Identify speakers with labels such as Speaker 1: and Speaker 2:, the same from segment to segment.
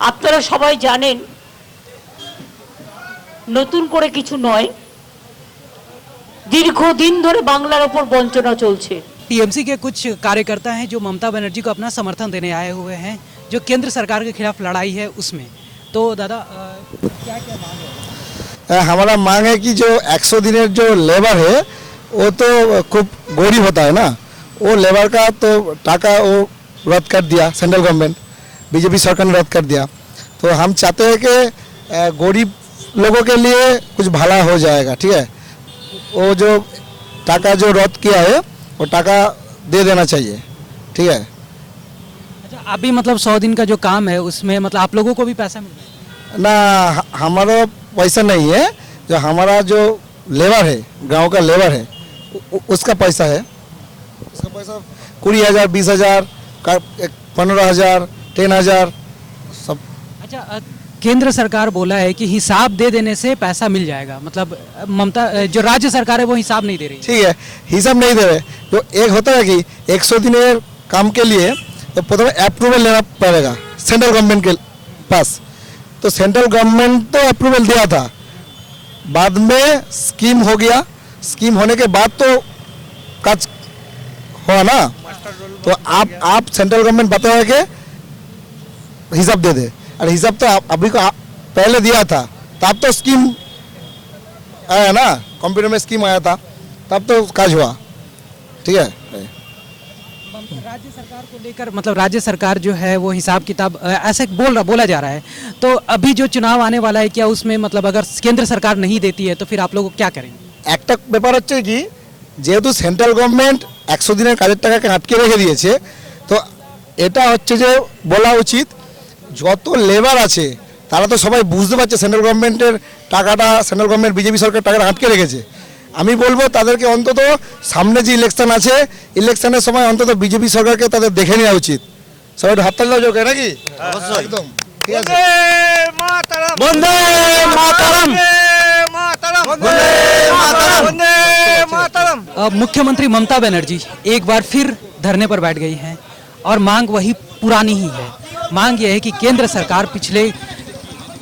Speaker 1: আপনারা সবাই জানেন নতুন করে কিছু নয়, দীর্ঘদিন ধরে বাংলার উপর বঞ্চনা চলছে।
Speaker 2: टीएमसी के कुछ कार्यकर्ता हैं जो ममता बनर्जी को अपना समर्थन देने आए हुए हैं, जो केंद्र सरकार के खिलाफ लड़ाई है उसमें। तो दादा क्या क्या मांग है?
Speaker 3: हमारा मांग है कि जो 100 दिनों जो लेबर है वो तो खूब गरीब होता है ना, वो लेबर का तो टाका वो रद्द कर दिया सेंट्रल गवर्नमेंट, बीजेपी सरकार ने रद्द कर दिया। तो हम चाहते हैं कि गरीब लोगों के लिए कुछ भला हो जाएगा, ठीक है। वो जो टाका जो रद्द किया है वो टाका दे देना चाहिए, ठीक है।
Speaker 2: अच्छा, अभी मतलब 100 दिन का जो काम है उसमें मतलब आप लोगों को भी पैसा मिल रहा है?
Speaker 3: ना हमारा पैसा नहीं है, जो हमारा जो लेबर है, गांव का लेबर है, उसका पैसा है। उसका पैसा 20,000, 20,000, 15,000, 10,000 सब।
Speaker 2: अच्छा, केंद्र सरकार बोला है कि हिसाब दे देने से पैसा मिल जाएगा, मतलब ममता जो राज्य सरकार है वो हिसाब नहीं दे रही।
Speaker 3: ठीक है, हिसाब नहीं दे रहे। जो एक होता है कि 100 दिन काम के लिए तो प्रथम अप्रूवल लेना पड़ेगा सेंट्रल गवर्नमेंट के पास। तो सेंट्रल गवर्नमेंट तो अप्रूवल दिया था, बाद में स्कीम हो गया, स्कीम होने के बाद तो काज हुआ ना। तो आप सेंट्रल गवर्नमेंट बताओ कि हिसाब दे दे, और हिसाब तो अभी को पहले दिया था, तब तो स्कीम आया ना, कंप्यूटर में स्कीम आया था, तब तो काज हुआ, ठीक है।
Speaker 2: राज्य सरकार को लेकर मतलब राज्य सरकार जो है वो हिसाब किताब ऐसे बोला जा रहा है। तो अभी जो चुनाव आने वाला है, क्या उसमें मतलब अगर केंद्र सरकार नहीं देती है तो फिर आप लोग क्या करेंगे?
Speaker 3: একটা ব্যাপার হচ্ছে কি, যেহেতু সেন্ট্রাল গভর্নমেন্ট 100 দিনের কাজের টাকাকে আটকে রেখে দিয়েছে, তো এটা হচ্ছে যে বলা উচিত যত লেবার আছে তারা তো সবাই বুঝতে পারছে সেন্ট্রাল গভর্নমেন্টের টাকাটা, সেন্ট্রাল গভর্নমেন্ট বিজেপি সরকার টাকাটা আটকে রেখেছে। আমি বলবো তাদেরকে অন্তত সামনে যে ইলেকশন আছে, ইলেকশনের সময় অন্তত বিজেপি সরকারকে তাদের দেখে নেওয়া উচিত। সবাই একটু হাততালি দাও যোগে নাকি? অবশ্যই, একদম ঠিক আছে।
Speaker 2: বন্দে মাতরম। मुख्यमंत्री ममता बनर्जी एक बार फिर धरने पर बैठ गई हैं और मांग वही पुरानी ही है। मांग यह है कि केंद्र सरकार पिछले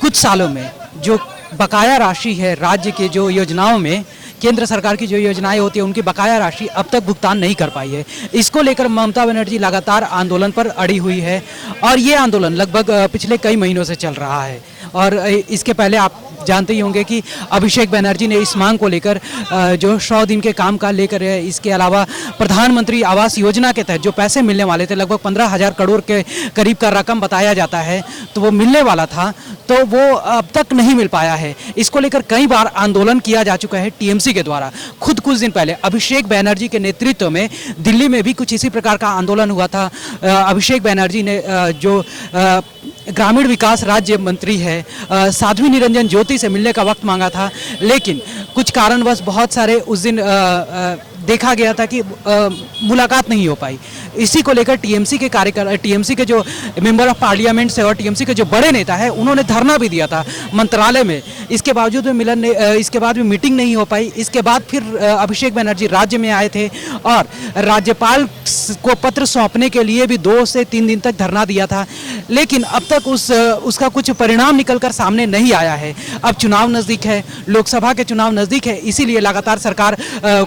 Speaker 2: कुछ सालों में जो बकाया राशि है राज्य के जो योजनाओं में, केंद्र सरकार की जो योजनाएं होती है उनकी बकाया राशि अब तक भुगतान नहीं कर पाई है। इसको लेकर ममता बनर्जी लगातार आंदोलन पर अड़ी हुई है और ये आंदोलन लगभग पिछले कई महीनों से चल रहा है। और इसके पहले आप जानते ही होंगे कि अभिषेक बनर्जी ने इस मांग को लेकर जो 100 दिन के काम का लेकर है, इसके अलावा प्रधानमंत्री आवास योजना के तहत जो पैसे मिलने वाले थे लगभग 15,000 करोड़ के करीब का रकम बताया जाता है, तो वो मिलने वाला था, तो वो अब तक नहीं मिल पाया है। इसको लेकर कई बार आंदोलन किया जा चुका है टीएमसी के द्वारा। खुद कुछ दिन पहले अभिषेक बनर्जी के नेतृत्व में दिल्ली में भी कुछ इसी प्रकार का आंदोलन हुआ था। अभिषेक बनर्जी ने जो ग्रामीण विकास राज्य मंत्री है साध्वी निरंजन ज्योति से मिलने का वक्त मांगा था, लेकिन कुछ कारणवश बहुत सारे उस दिन देखा गया था कि मुलाकात नहीं हो पाई। इसी को लेकर टीएमसी के कार्यकर्ता, टीएमसी के जो मेंबर ऑफ पार्लियामेंट से और टीएमसी के जो बड़े नेता है उन्होंने धरना भी दिया था मंत्रालय में। इसके बावजूद भी इसके बाद भी मीटिंग नहीं हो पाई। इसके बाद फिर अभिषेक बनर्जी राज्य में आए थे और राज्यपाल को पत्र सौंपने के लिए भी 2 से 3 दिन तक धरना दिया था, लेकिन अब तक उसका कुछ परिणाम निकलकर सामने नहीं आया है। अब चुनाव नज़दीक है, लोकसभा के चुनाव नज़दीक है, इसीलिए लगातार सरकार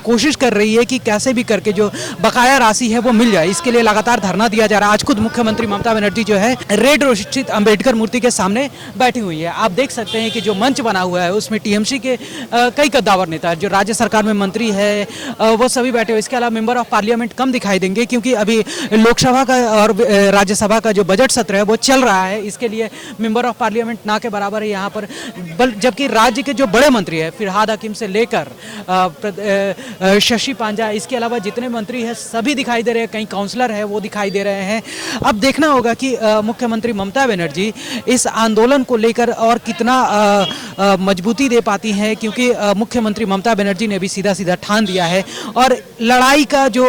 Speaker 2: कोशिश कर रही है कि कैसे भी करके जो बकाया राशि है वो मिल जाए। इसके लिए लगातार धरना दिया जा रहा है। आज खुद मुख्यमंत्री ममता बनर्जी जो है रेड रोड स्थित अंबेडकर मूर्ति के सामने बैठी हुई है। आप देख सकते हैं कि जो मंच बना हुआ है उसमें टीएमसी के कई कद्दावर नेता जो राज्य सरकार में मंत्री है वो सभी बैठे हुए। इसके अलावा मेंबर ऑफ पार्लियामेंट कम दिखाई देंगे क्योंकि अभी लोकसभा का और राज्यसभा का जो बजट सत्र है वो चल रहा है, इसके लिए मेंबर ऑफ पार्लियामेंट ना के बराबर है यहाँ पर। जबकि राज्य के जो बड़े मंत्री है फिरहाद हकीम से लेकर शशि पांजा, इसके अलावा जितने मंत्री हैं सभी दिखाई दे रहे हैं, कई काउंसलर है वो दिखाई दे रहे हैं। अब देखना होगा कि मुख्यमंत्री ममता बनर्जी इस आंदोलन को लेकर और कितना मजबूती दे पाती हैं, क्योंकि मुख्यमंत्री ममता बनर्जी ने भी सीधा सीधा ठान दिया है और लड़ाई का जो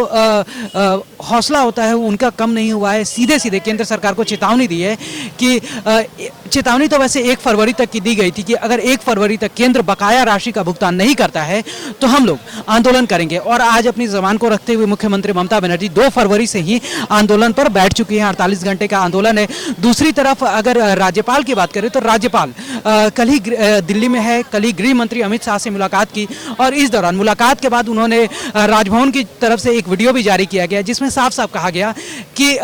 Speaker 2: हौसला होता है वो उनका कम नहीं हुआ है। सीधे सीधे केंद्र सरकार को चेतावनी दी है कि चेतावनी तो वैसे 1 फरवरी तक की दी गई थी कि अगर 1 फरवरी तक केंद्र बकाया राशि का भुगतान नहीं करता है तो हम लोग आंदोलन करेंगे। और आज अपनी जबान को रखते हुए मुख्यमंत्री ममता बनर्जी 2 फरवरी से ही आंदोलन पर बैठ चुकी हैं। 48 घंटे का आंदोलन है। दूसरी तरफ अगर राज्यपाल की बात करें तो राज्यपाल कल ही दिल्ली में है। कल ही गृह मंत्री अमित शाह से मुलाकात की और इस दौरान मुलाकात के बाद उन्होंने राजभवन की तरफ से एक वीडियो भी जारी किया गया जिसमें साफ साफ कहा गया कि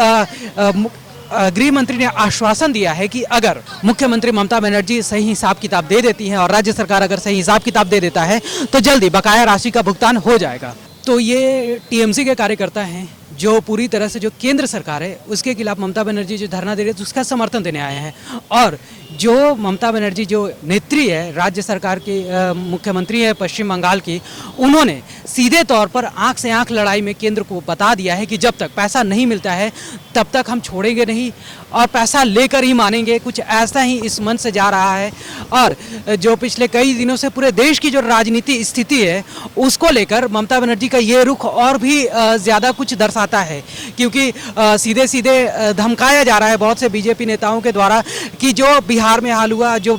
Speaker 2: गृह मंत्री ने आश्वासन दिया है कि अगर मुख्यमंत्री ममता बनर्जी सही हिसाब किताब दे देती हैं और राज्य सरकार अगर सही हिसाब किताब दे देता है तो जल्दी बकाया राशि का भुगतान हो जाएगा। तो ये टीएमसी के कार्यकर्ता हैं जो पूरी तरह से जो केंद्र सरकार है उसके खिलाफ ममता बनर्जी जो धरना दे रही है उसका समर्थन देने आए हैं। और जो ममता बनर्जी जो नेत्री है राज्य सरकार की मुख्यमंत्री है पश्चिम बंगाल की, उन्होंने सीधे तौर पर आंख से आंख लड़ाई में केंद्र को बता दिया है कि जब तक पैसा नहीं मिलता है तब तक हम छोड़ेंगे नहीं और पैसा लेकर ही मानेंगे। कुछ ऐसा ही इस मन से जा रहा है। और जो पिछले कई दिनों से पूरे देश की जो राजनीति स्थिति है उसको लेकर ममता बनर्जी का ये रुख और भी ज़्यादा कुछ दर्शाता है, क्योंकि सीधे सीधे धमकाया जा रहा है बहुत से बीजेपी नेताओं के द्वारा कि जो बिहार में हाल हुआ, जो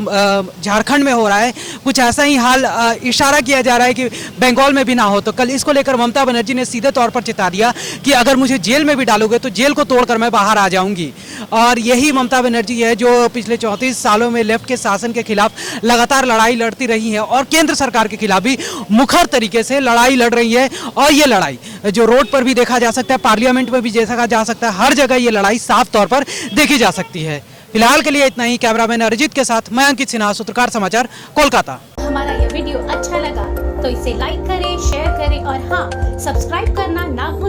Speaker 2: झारखंड में हो रहा है, कुछ ऐसा ही हाल इशारा किया जा रहा है कि बंगाल में भी ना हो। तो कल इसको लेकर ममता बनर्जी ने सीधे तौर पर चेता दिया कि अगर मुझे जेल में भी डालोगे तो जेल को तोड़कर मैं बाहर आ जाऊंगी। और यही ममता बनर्जी है जो पिछले 34 सालों में लेफ्ट के शासन के खिलाफ लगातार लड़ाई लड़ती रही है और केंद्र सरकार के खिलाफ भी मुखर तरीके से लड़ाई लड़ रही है। और ये लड़ाई जो रोड पर भी देखा जा सकता है, पार्लियामेंट में भी देखा जा सकता है, हर जगह ये लड़ाई साफ तौर पर देखी जा सकती है। फिलहाल के लिए इतना ही। कैमरामैन अरिजीत के साथ मैं अंकित सिन्हा, सूत्रकार समाचार, कोलकाता।
Speaker 4: हमारा ये वीडियो अच्छा लगा तो इसे लाइक करें, शेयर करें और हाँ, सब्सक्राइब करना ना भूलें।